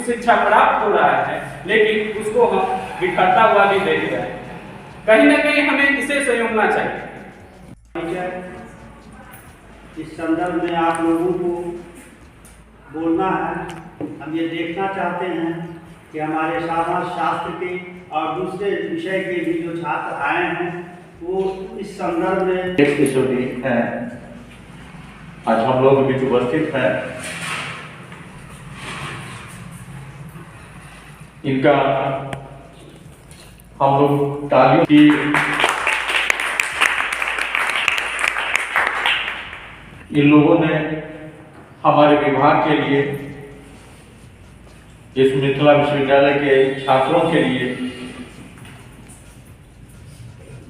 शिक्षा प्राप्त हो रहा है, लेकिन उसको हम बिखरता हुआ भी देख रहे हैं। कहीं ना कहीं हमें इसे संयोगना चाहिए। इस संदर्भ में आप लोगों को बोलना है। हम ये देखना चाहते हैं कि हमारे समाज शास्त्र के और दूसरे विषय के भी जो छात्र आए हैं वो इस संदर्भ में हैं। आज हम लोग भी उपस्थित हैं। इनका हम लोग तालियों की इन लोगों ने हमारे विभाग के लिए, इस मिथिला विश्वविद्यालय के छात्रों के लिए,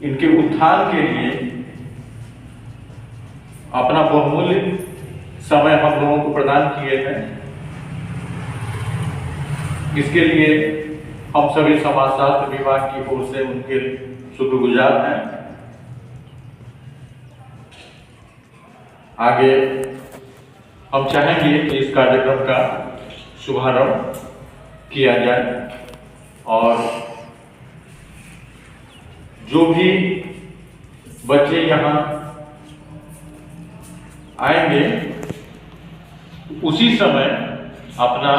इनके उत्थान के लिए अपना बहुमूल्य समय हम लोगों को प्रदान किए हैं। इसके लिए हम सभी समाजशास्त्र विभाग की ओर से उनके शुक्रगुजार हैं। आगे हम चाहेंगे कि इस कार्यक्रम का शुभारंभ किया जाए और जो भी बच्चे यहाँ आएंगे उसी समय अपना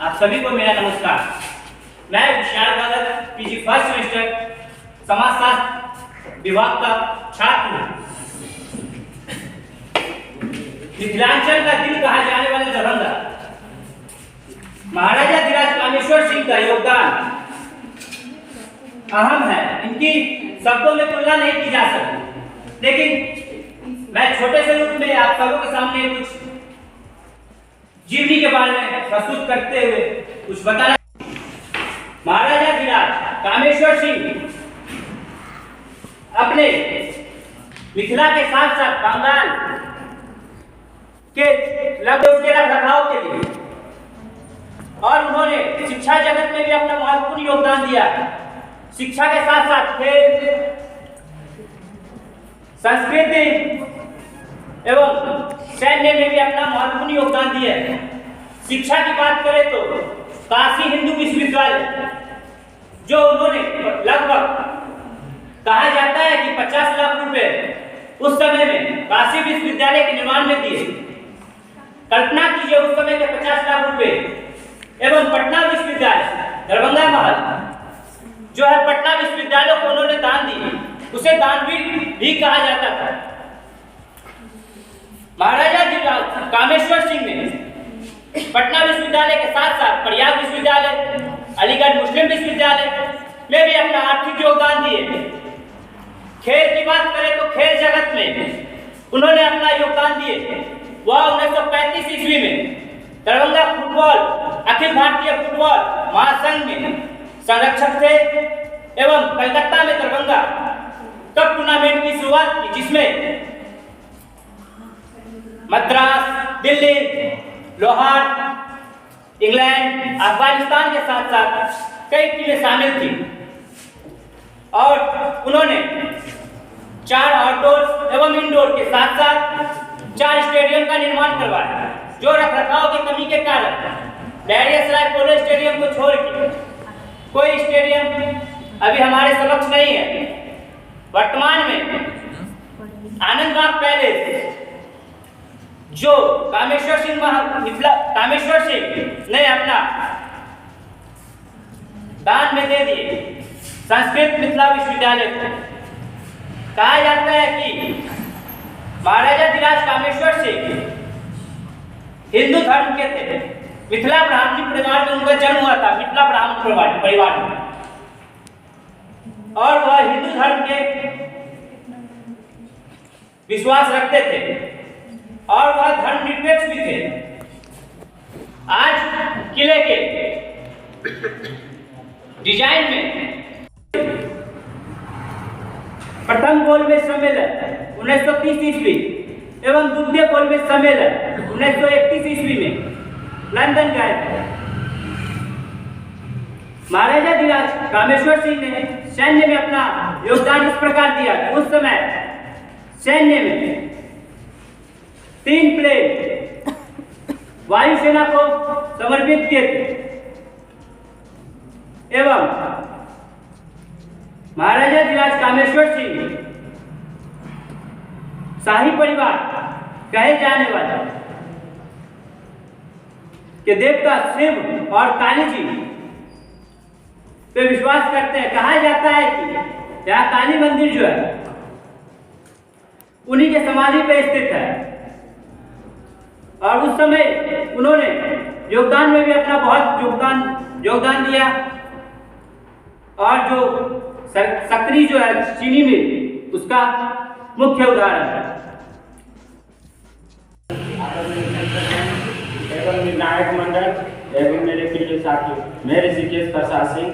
आप सभी को मेरा नमस्कार। मैं विशाल भगत पीजी फर्स्ट सेमेस्टर समाजशास्त्र विभाग का छात्र हूँ। मिथिलांचल का दिल कहा जाने वाले दरभंगा, महाराजा धीराज कामेश्वर सिंह का योगदान अहम है। इनकी शब्दों में तुलना नहीं की जा सकती, लेकिन मैं छोटे से रूप में आप सबों के सामने कुछ जीवनी के बारे में प्रस्तुत करते हुए कुछ बताना। महाराजा धीराज कामेश्वर सिंह अपने मिथिला के साथ साथ बंगाल के लगभग के रखरखाव के लिए और उन्होंने शिक्षा जगत में भी अपना महत्वपूर्ण योगदान दिया। शिक्षा के साथ साथ खेल, संस्कृति एवं सैन्य में भी अपना महत्वपूर्ण योगदान दिया है। शिक्षा की बात करें तो काशी हिंदू विश्वविद्यालय, जो उन्होंने लगभग कहा जाता है कि 50 लाख रुपए उस समय में काशी विश्वविद्यालय के निर्माण में दिए। कल्पना कीजिए उस समय के 50 लाख रुपए। एवं पटना विश्वविद्यालय दरभंगा महल जो है पटना विश्वविद्यालय को उन्होंने दान दी, उसे दानवीर भी कहा जाता था। महाराजा धीराज कामेश्वर सिंह ने पटना विश्वविद्यालय के साथ साथ प्रयाग विश्वविद्यालय, अलीगढ़ मुस्लिम विश्वविद्यालय में भी अपना आर्थिक योगदान दिए। खेल की बात करें तो खेल जगत में उन्होंने अपना योगदान दिए। वह 1935 ईस्वी में दरभंगा फुटबॉल अखिल भारतीय फुटबॉल महासंघ में संरक्षक थे एवं कलकत्ता में दरभंगा कप टूर्नामेंट की शुरुआत की, जिसमें मद्रास, दिल्ली, लाहौर, इंग्लैंड, अफगानिस्तान के साथ साथ कई टीमें शामिल थी। और उन्होंने 4 आउटडोर एवं इंडोर के साथ साथ 4 स्टेडियम का निर्माण करवाया, जो रखरखाव की कमी के कारण लहरियासराय पोलो स्टेडियम को छोड़ के कोई स्टेडियम अभी हमारे समक्ष नहीं है। वर्तमान में आनंदबाग पैलेस जो कामेश्वर सिंह ने अपना दान में दे दिए संस्कृत मिथिला विश्वविद्यालय को। कहा जाता है कि महाराजा धीराज कामेश्वर सिंह हिंदू धर्म के थे। मिथिला ब्राह्मणी परिवार में उनका जन्म हुआ था, मिथिला ब्राह्मण परिवार में, और वह हिंदू धर्म के विश्वास रखते थे और वह धर्मनिरपेक्ष भी थे। आज किले के डिजाइन में प्रथम गोलमेज सम्मेलन 1930 ईस्वी एवं द्वितीय गोलमेज सम्मेलन 1931 ईस्वी में लंदन गए थे। महाराजा धीराज कामेश्वर सिंह ने सैन्य में अपना योगदान इस प्रकार दिया कि उस समय सैन्य में 3 प्लेन वायुसेना को समर्पित किए थे एवं महाराजा धीराज कामेश्वर सिंह शाही परिवार कहे जाने वाले कि देवता शिव और काली जी पे विश्वास करते हैं। कहा जाता है कि यहाँ काली मंदिर जो है उन्हीं के समाधि पे स्थित है और उस समय उन्होंने योगदान में भी अपना बहुत योगदान दिया और जो सक्री जो है चीनी मिल उसका मुख्य उदाहरण है। एवं निर्णायक मंडल एवं मेरे प्रिय साथियों, मैं ऋषिकेश प्रसाद सिंह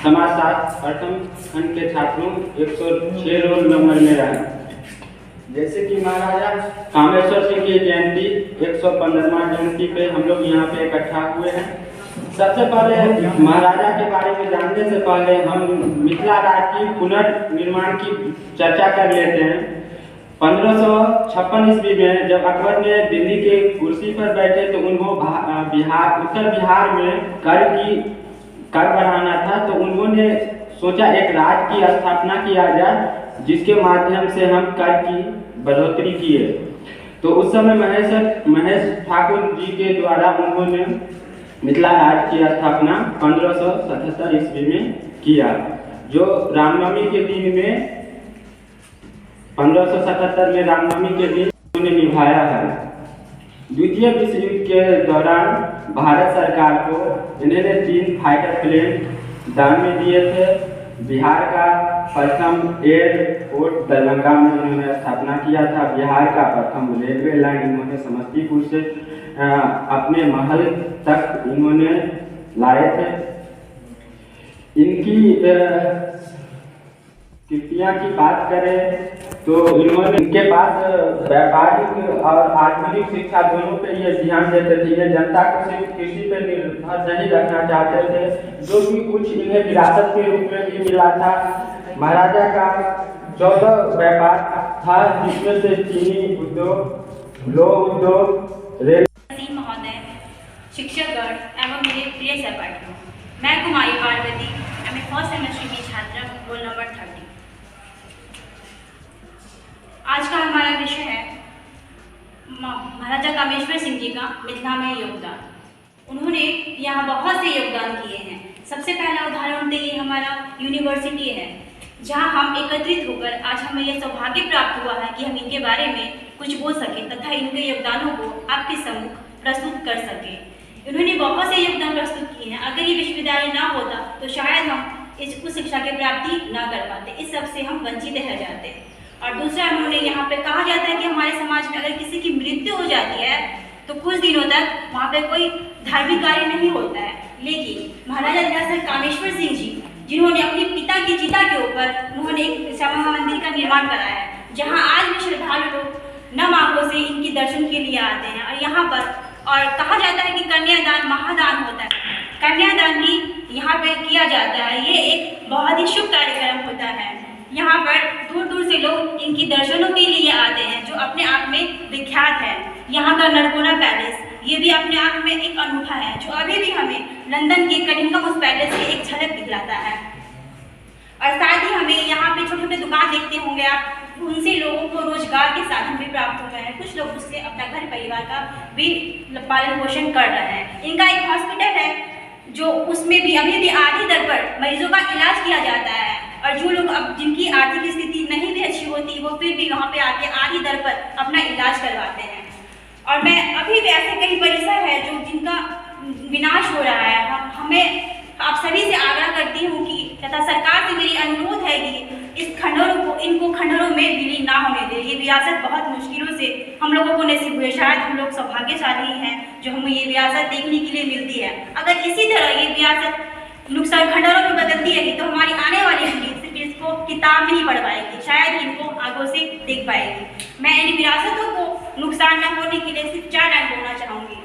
समाजशास्त्र प्रथम खंड के छात्रों 106 रोल नंबर में रहा। जैसे कि महाराजा कामेश्वर सिंह की जयंती 115वां जयंती पे हम लोग यहाँ पे इकट्ठा हुए हैं। सबसे पहले महाराजा के बारे में जानने से पहले हम मिथिला राज्य की पुनर्निर्माण की चर्चा कर लेते हैं। 1556 ईस्वी में जब अकबर ने दिल्ली के कुर्सी पर बैठे तो उन्होंने उत्तर बिहार में कर बढ़ाना था, तो उन्होंने सोचा एक राज्य की स्थापना किया जाए जिसके माध्यम से हम कर की बढ़ोतरी किए। तो उस समय महेश ठाकुर जी के द्वारा उन्होंने मिथिला राज्य की स्थापना 1577 ईस्वी में किया, जो रामनवमी के दिन में 1577 में रामनवमी के दिन उन्होंने निभाया है। द्वितीय विश्व युद्ध के दौरान भारत सरकार को इन्होंने 3 फाइटर प्लेन दान में दिए थे। बिहार का प्रथम एयरपोर्ट दरभंगा में उन्होंने स्थापना किया था। बिहार का प्रथम रेलवे लाइन इन्होंने समस्तीपुर से अपने महल तक इन्होंने लाए थे। इनकी कृतियाँ की बात करें तो इनके पास व्यापारिक और आधुनिक शिक्षा दोनों पे ये ध्यान देते थे। ये जनता को सिर्फ कृषि पे निर्भर नहीं रखना चाहते थे, जो कि कुछ इन्हें विरासत के रूप में भी मिला था। महाराजा का 14 व्यापार था, जिसमें से चीनी उद्योग, लोह उद्योग, रेल महोदय, शिक्षकगण एवं मेरे प्रिय सहपाठियों, मैं कुमारी पार्वती फर्स्ट सेमेस्टर की छात्रा रोल नंबर 30। आज का हमारा विषय है महाराजा कामेश्वर सिंह जी का मिथिला में योगदान। उन्होंने यहाँ बहुत से योगदान किए हैं। सबसे पहला उदाहरण तो ये हमारा यूनिवर्सिटी है, जहाँ हम एकत्रित होकर आज हमें यह सौभाग्य प्राप्त हुआ है कि हम इनके बारे में कुछ बोल सकें तथा इनके योगदानों को आपके सम्मुख प्रस्तुत कर सकें। इन्होंने बहुत से योगदान प्रस्तुत किए हैं। अगर ये विश्वविद्यालय ना होता तो शायद हम उच्च शिक्षा की प्राप्ति ना कर पाते, इस सब से हम वंचित रह जाते। और दूसरा, उन्होंने यहाँ पे कहा जाता है कि हमारे समाज में अगर किसी की मृत्यु हो जाती है तो कुछ दिनों तक वहाँ पे कोई धार्मिक कार्य नहीं होता है। लेकिन महाराजा धीराज कामेश्वर सिंह जी, जिन्होंने अपने पिता की चिता के ऊपर उन्होंने एक श्यामा मंदिर का निर्माण कराया है, जहाँ आज भी श्रद्धालु लोग नम आंखों से इनके दर्शन के लिए आते हैं। और यहाँ पर और कहा जाता है कि कन्यादान महादान होता है, कन्यादान भी यहाँ पे किया जाता है। ये एक बहुत ही शुभ कार्यक्रम होता है। यहाँ पर दूर दूर से लोग इनकी दर्शनों के लिए आते हैं, जो अपने आप में विख्यात है। यहाँ का नरगोना पैलेस, ये भी अपने आप में एक अनूठा है, जो अभी भी हमें लंदन के कनिंघम हाउस पैलेस की एक झलक दिखलाता है। और साथ ही हमें यहाँ पे छोटे छोटे दुकान देखते होंगे आप, उनसे लोगों को रोजगार के साधन भी प्राप्त हो रहे हैं। कुछ लोग उससे अपना घर परिवार का भी पालन पोषण कर रहे हैं। इनका एक हॉस्पिटल है, जो उसमें भी अभी भी आधी दर पर मरीजों का इलाज किया जाता है। और जो लोग अब जिनकी आर्थिक स्थिति नहीं भी अच्छी होती, वो फिर भी वहाँ पे आके आधी दर पर अपना इलाज करवाते हैं। और मैं अभी भी ऐसे कई परिसर है जो जिनका विनाश हो रहा है। हमें आप सभी से आग्रह करती हूँ कि तथा सरकार से मेरी अनुरोध है कि इस इनको खंडरों में विलीन ना होने दे। ये विरासत बहुत मुश्किलों से हम लोगों को नसीब हुए, शायद हम लोग सौभाग्यशाली हैं जो हमें ये विरासत देखने के लिए मिलती है। अगर इसी तरह ये विरासत नुकसान खंडरों में बदलती रही तो हमारी आने वाली पीढ़ी सिर्फ इसको किताब में ही पढ़ पाएगी, शायद इनको आगों से देख पाएगी। मैं इन विरासतों को नुकसान न होने के लिए सिर्फ 4 लाइन बोलना चाहूँगी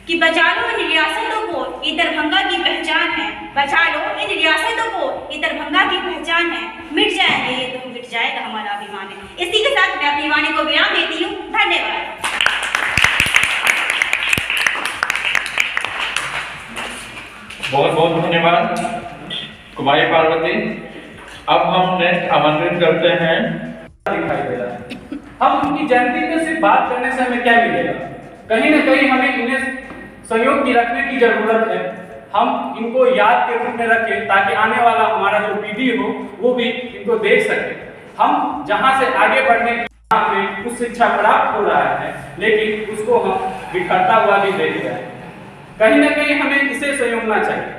कि बचा लो इन विरासतों को को ये दरभंगा की पहचान है, बचा लो इन रियासतों को ये दरभंगा की पहचान है, मिट जाएंगे ये तो मिट जाएगा हमारा अभिमान है। इसी के साथ मैं अपनी वाणी को विराम देती हूँ। धन्यवाद। बहुत बहुत धन्यवाद कुमारी पार्वती। अब हम नेक्स्ट आमंत्रित करते हैं। दिखाई दे रहा है, हम उनकी जयंती पे सिर्फ बात करने से हमें क्या मिलेगा? कहीं ना कहीं हमें इन्हें सहयोग की रखने की जरूरत है। हम इनको याद के रूप में रखें ताकि आने वाला हमारा जो पीढ़ी हो वो भी इनको देख सके। हम जहाँ से आगे बढ़ने की हमें कुछ शिक्षा प्राप्त हो रहा है, लेकिन उसको हम बिखरता हुआ भी देख रहे हैं। कहीं ना कहीं हमें इसे संयोगना चाहिए।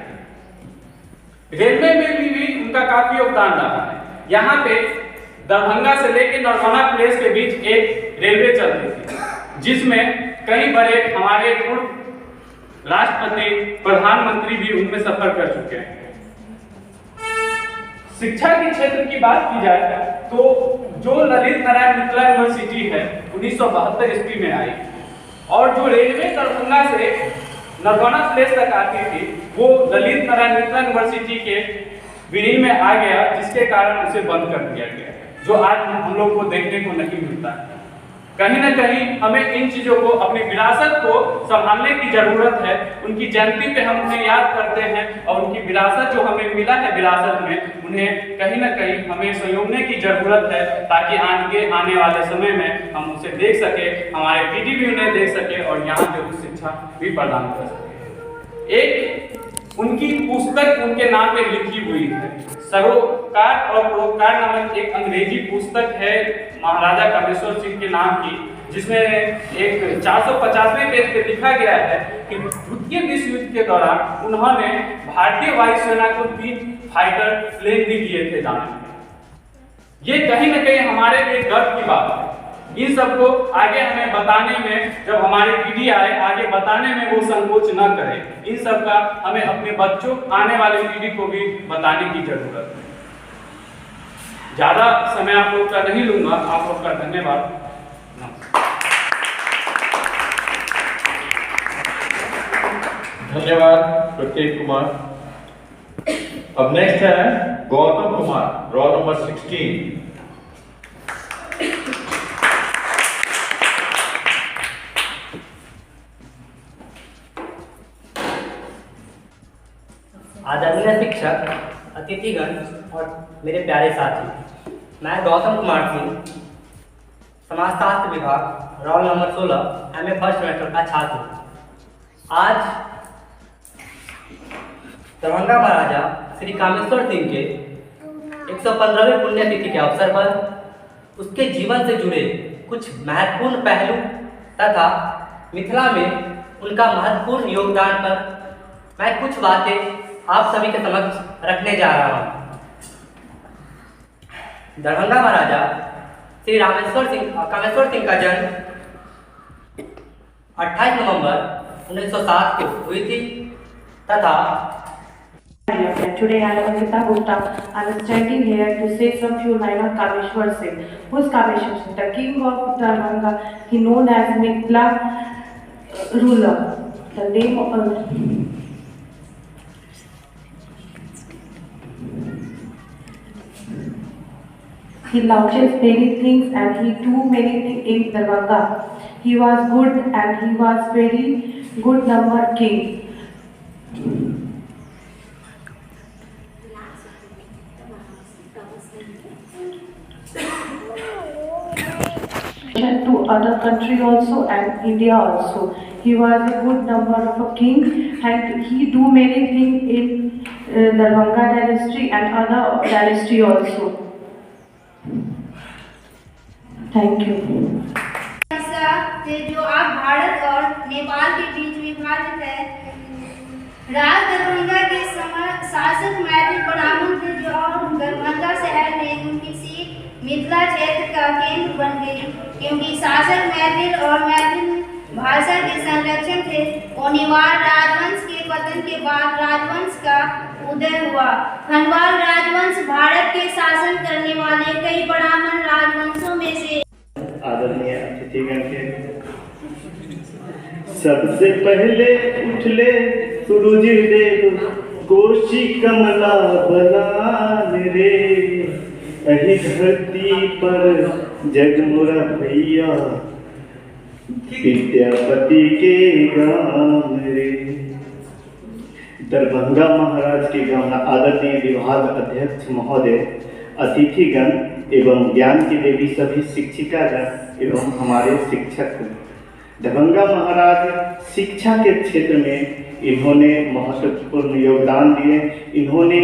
रेलवे में भी उनका काफी योगदान रहा है। यहाँ पे दरभंगा से लेकर नरवाना प्लेस के बीच एक रेलवे चलती थी, जिसमें कई बड़े हमारे पूर्व राष्ट्रपति, प्रधानमंत्री भी उनमें सफर कर चुके हैं। शिक्षा के क्षेत्र की बात की जाए तो जो ललित नारायण मिथिला यूनिवर्सिटी है 1972 ईस्वी में आई, और जो रेलवे दरभंगा से नरवाना प्लेस तक आती थी वो ललित नारायण मिथिला यूनिवर्सिटी के विलीन में आ गया, जिसके कारण उसे बंद कर दिया गया, जो आज हम लोग को देखने को नहीं मिलता है। कहीं ना कहीं हमें इन चीजों को, अपनी विरासत को संभालने की जरूरत है। उनकी जयंती पे हम उन्हें याद करते हैं और उनकी विरासत जो हमें मिला है विरासत में, उन्हें कहीं ना कहीं हमें संयोगने की जरूरत है ताकि आगे आने वाले समय में हम उसे देख सके, हमारे पीढ़ी भी उन्हें देख सके और यहाँ पे उस शिक्षा भी प्रदान कर सके। एक उनकी पुस्तक उनके नाम पे लिखी हुई है, सरोकार और परोपकार नामक एक अंग्रेजी पुस्तक है महाराजा कामेश्वर सिंह के नाम की, जिसमें एक 450वें पेज पे लिखा गया है कि द्वितीय विश्व युद्ध के दौरान उन्होंने भारतीय वायुसेना को 3 फाइटर प्लेन भी दिए थे दान में। ये कहीं ना कहीं हमारे लिए गर्व की बात है। इन सबको आगे हमें बताने में, जब हमारी पीढ़ी आए आगे बताने में वो संकोच न करे। इन सब का हमें अपने बच्चों, आने वाले पीढ़ी को भी बताने की जरूरत है। ज्यादा समय आप लोग का नहीं लूंगा। आप लोग का धन्यवाद। धन्यवाद प्रतीक कुमार। अब नेक्स्ट है गौतम कुमार, रोल नंबर 16। आदरणीय शिक्षक, अतिथिगण और मेरे प्यारे साथी, मैं गौतम कुमार सिंह, समाजशास्त्र विभाग, roll number 16, MA first semester का छात्र हूँ। आज दरभंगा महाराजा श्री कामेश्वर सिंह के 115वें पुण्यतिथि के अवसर पर उसके जीवन से जुड़े कुछ महत्वपूर्ण पहलू तथा मिथिला में उनका महत्वपूर्ण योगदान पर मैं कुछ बातें आप सभी के समक्ष रखने जा रहा हूँ। दरभंगा महाराजा श्री कामेश्वर सिंह का जन्म 28 नवंबर 1907 को हुई थी तथा Today I am Gita Gupta. I am standing here to say some few lines of Kameshwar Singh. Who is Kameshwar Singh? The king of Darbhanga. He known as Mithila ruler. The name of he launches many things and he do many things in Darbhanga. He was good and he was very good number king. To other country also and India also. He was a good number of a king and he do many things in Darbhanga dynasty and other dynasty also. Thank you. जो आज भारत और नेपाल के बीच विभाजित है, राज दरभंगा के शासक मैथिल ब्राह्मण थे जो दरभंगा शहर में उनकी सीट मिथिला क्षेत्र का केंद्र बन गई, क्योंकि शासक मैथिल और मैथिल भाषा के संरक्षण थे। ओनिवार राजवंश के पतन के बाद राजवंश का उदय हुआ। खनवाल राजवंश भारत के शासन करने वाले कई ब्राह्मण राजवंशों में से। आदरणीय अतिथिगण के सबसे पहले उठले सूरज देव कोशी कमला बलान रे, अही धरती पर जगमुरा भैया विद्यापति के गान रे। दरभंगा महाराज के गान आदरणीय विभाग अध्यक्ष महोदय, अतिथिगण एवं ज्ञान की देवी सभी शिक्षिकागण एवं हमारे शिक्षक। दरभंगा महाराज शिक्षा के क्षेत्र में इन्होंने महत्वपूर्ण योगदान दिए। इन्होंने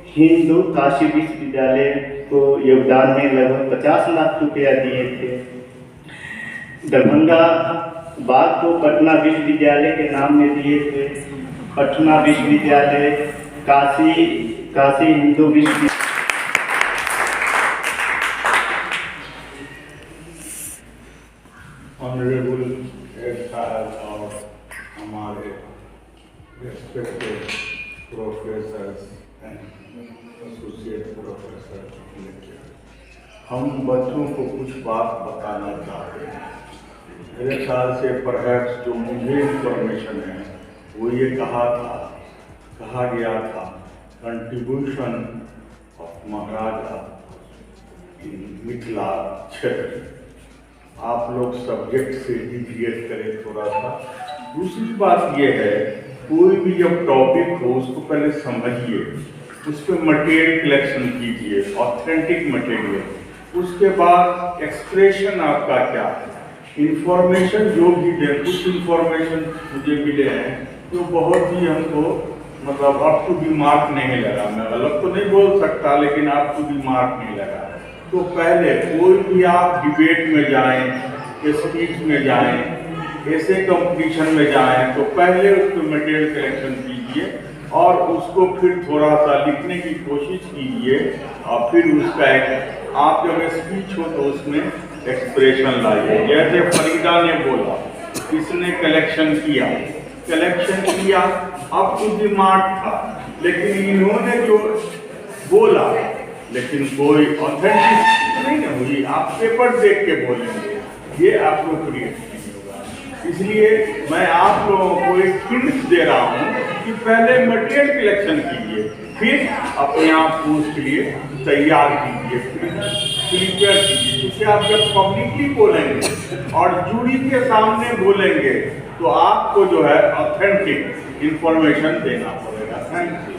हिंदू काशी विश्वविद्यालय को योगदान में लगभग 50 लाख रुपया दिए थे। दरभंगा बाद को पटना विश्वविद्यालय के नाम में दिए थे। पटना विश्वविद्यालय, काशी हिंदू विश्वविद्यालय। ऑनरेबल हेड साहब और हमारे respected professors and associate professor, हम बच्चों को कुछ बात बताना चाहते हैं। मेरे ख्याल से परहैप्स जो मुझे इंफॉर्मेशन है वो ये कहा गया था, कंट्रीब्यूशन ऑफ महाराजा इन मिथिला क्षेत्र। आप लोग सब्जेक्ट से डिविएट करें थोड़ा सा। दूसरी बात ये है, कोई भी जब टॉपिक हो उसको पहले समझिए, उस पर मटेरियल कलेक्शन कीजिए, ऑथेंटिक मटेरियल। उसके बाद एक्सप्रेशन आपका क्या है, इंफॉर्मेशन जो भी दें। कुछ इंफॉर्मेशन मुझे मिले हैं जो बहुत ही हमको मतलब अप टू दी मार्क नहीं लगा। मैं गलत तो नहीं बोल सकता, लेकिन अप टू दी मार्क नहीं लगा। तो पहले कोई भी आप डिबेट में जाएं, स्पीच में जाएं, ऐसे कंपटीशन में जाएं, तो पहले उसको मटेरियल कलेक्शन कीजिए और उसको फिर थोड़ा सा लिखने की कोशिश कीजिए और फिर उसका एक आप जब स्पीच हो तो उसमें एक्सप्रेशन लाइए। जैसे फरीदा ने बोला, किसने कलेक्शन किया, अब टू दी मार्क था, लेकिन इन्होंने जो बोला लेकिन कोई ऑथेंटिक नहीं ना हुई। आप पेपर देख के बोलेंगे, ये अप्रोप्रिएट नहीं होगा। इसलिए मैं आप लोगों को एक हिंट दे रहा हूँ कि पहले मटेरियल कलेक्शन कीजिए, फिर अपने आप को उसके लिए तैयार कीजिए, प्रिपेयर कीजिए। क्योंकि आप जब पब्लिकली बोलेंगे और जूरी के सामने बोलेंगे तो आपको जो है ऑथेंटिक इंफॉर्मेशन देना पड़ेगा। Thank you.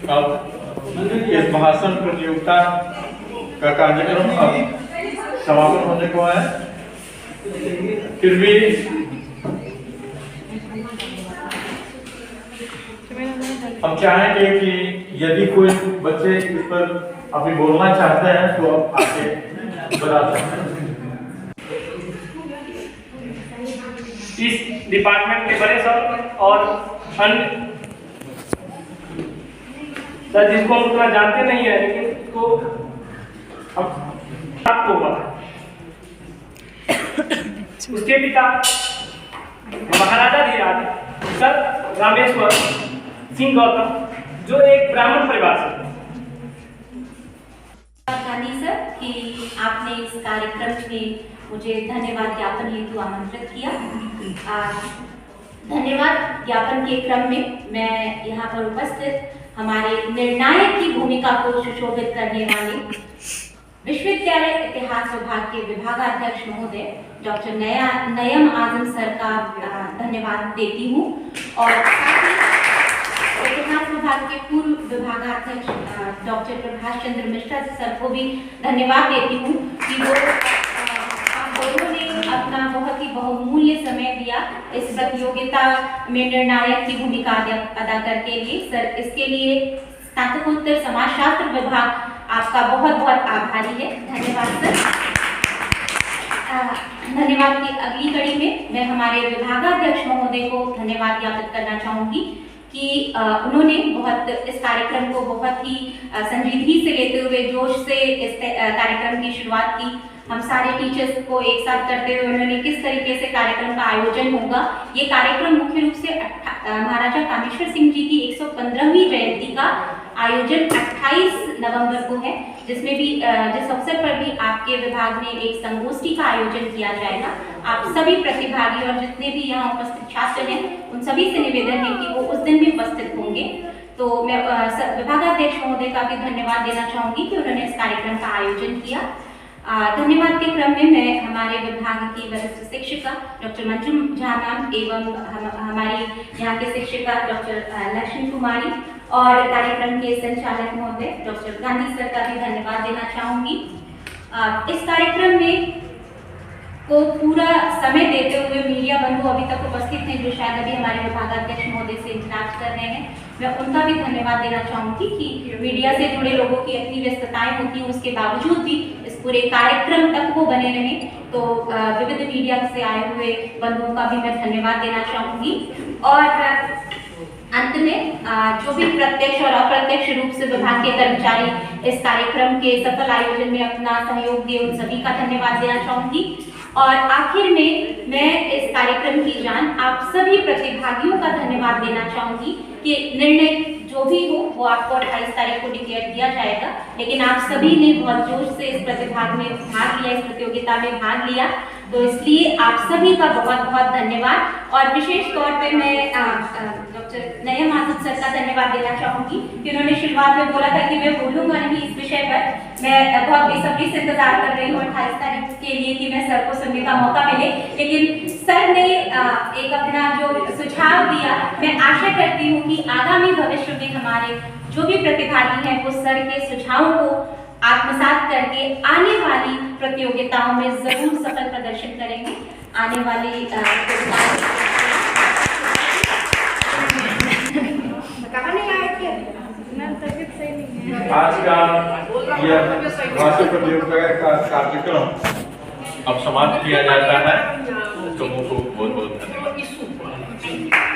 अब इस भाषण प्रतियोगिता का कार्यक्रम अब समापन होने को है। फिर भी हम चाहेंगे कि यदि कोई बच्चे इस पर अभी बोलना चाहते हैं तो अब आगे बता सकते हैं। इस डिपार्टमेंट के बड़े सर और अन्य सर जिसको हम उतना जानते नहीं है, लेकिन उसको आपको उसके पिता महाराजा धीराज सर रामेश्वर सिंह गौतम, जो एक ब्राह्मण परिवार से। गांधी सर कि आपने इस कार्यक्रम में मुझे धन्यवाद ज्ञापन हेतु आमंत्रित किया। धन्यवाद ज्ञापन के क्रम में मैं यहाँ पर उपस्थित हमारे निर्णायक की भूमिका को सुशोभित करने वाले विश्वविद्यालय इतिहास विभाग के विभागाध्यक्ष महोदय डॉक्टर नयम आजम सर का धन्यवाद देती हूँ और इतिहास विभाग के पूर्व विभागाध्यक्ष डॉक्टर प्रभाष चंद्र मिश्रा सर को भी धन्यवाद देती हूँ कि वो दोनों ने अपना बहुत ही बहुमूल्य समय दिया इस प्रतियोगिता में निर्णायक की भूमिका अदा करने के लिए। सर इसके लिए स्नातकोत्तर समाजशास्त्र विभाग आपका बहुत बहुत आभारी है। धन्यवाद सर। धन्यवाद की अगली कड़ी में मैं हमारे विभागाध्यक्ष महोदय को धन्यवाद ज्ञापित करना चाहूँगी कि उन्होंने बहुत इस कार्यक्रम को बहुत ही संजीदगी से लेते हुए जोश से इस कार्यक्रम की शुरुआत की। हम सारे टीचर्स को एक साथ करते हुए उन्होंने किस तरीके से कार्यक्रम का आयोजन होगा। ये कार्यक्रम मुख्य रूप से महाराजा कामेश्वर सिंह जी की 115वीं जयंती का आयोजन 28 नवंबर को है। जिसमें भी जिस अवसर पर भी आपके विभाग में एक संगोष्ठी का आयोजन किया जाएगा। आप सभी प्रतिभागी और जितने भी यहाँ उपस्थित छात्र हैं उन सभी से निवेदन है कि वो उस दिन भी उपस्थित होंगे। तो मैं विभागाध्यक्ष महोदय का भी धन्यवाद देना चाहूँगी कि उन्होंने इस कार्यक्रम का आयोजन किया। धन्यवाद के क्रम में मैं हमारे विभाग की वरिष्ठ शिक्षिका डॉक्टर मंजू झा मैम एवं हमारी यहाँ के शिक्षिका डॉक्टर लक्ष्मी कुमारी और कार्यक्रम के संचालक महोदय डॉक्टर गांधी सर का भी धन्यवाद देना चाहूँगी। इस कार्यक्रम में को पूरा समय देते हुए मीडिया बंधु अभी तक उपस्थित हैं जो शायद अभी हमारे विभागाध्यक्ष महोदय से इंतजार कर रहे हैं, मैं उनका भी धन्यवाद देना चाहूँगी कि मीडिया से जुड़े लोगों की इतनी व्यस्तताएं होती हैं उसके बावजूद भी इस पूरे कार्यक्रम तक वो बने रहें। तो विविध मीडिया से आए हुए बंधुओं का भी मैं धन्यवाद देना चाहूँगी। और अंत में जो भी प्रत्यक्ष और अप्रत्यक्ष रूप से विभाग के कर्मचारी इस कार्यक्रम के सफल आयोजन में अपना सहयोग दिए उन सभी का धन्यवाद देना चाहूँगी। और आखिर में मैं इस कार्यक्रम की जान आप सभी प्रतिभागियों का धन्यवाद देना चाहूँगी कि निर्णय जो भी हो वो आपको 28 तारीख को डिक्लेयर किया जाएगा, लेकिन आप सभी ने बहुत जोश से इस प्रतिभाग में भाग लिया, इस प्रतियोगिता में भाग लिया, तो इसलिए आप सभी का बहुत बहुत धन्यवाद। और विशेष तौर पे मैं डॉक्टर नयम आज़ाद सर का धन्यवाद देना चाहूँगी कि उन्होंने शुरुआत में बोला था कि मैं बोलूँगा नहीं इस विषय पर। मैं बहुत बेसब्री से इंतजार कर रही हूँ 28 तारीख के लिए कि मैं सर को सुनने का मौका मिले, लेकिन सर ने एक अपना जो सुझाव दिया, मैं आशा करती हूँ कि आगामी भविष्य में हमारे जो भी प्रतिभागी हैं वो सर के सुझावों को आत्मसात करके आने वाली प्रतियोगिताओं में जरूर सफल प्रदर्शन करेंगे। आने वाली आज का यह भाषण प्रतियोगिता का कार्यक्रम अब समाप्त किया जाता है। तुमको बहुत बहुत धन्यवाद।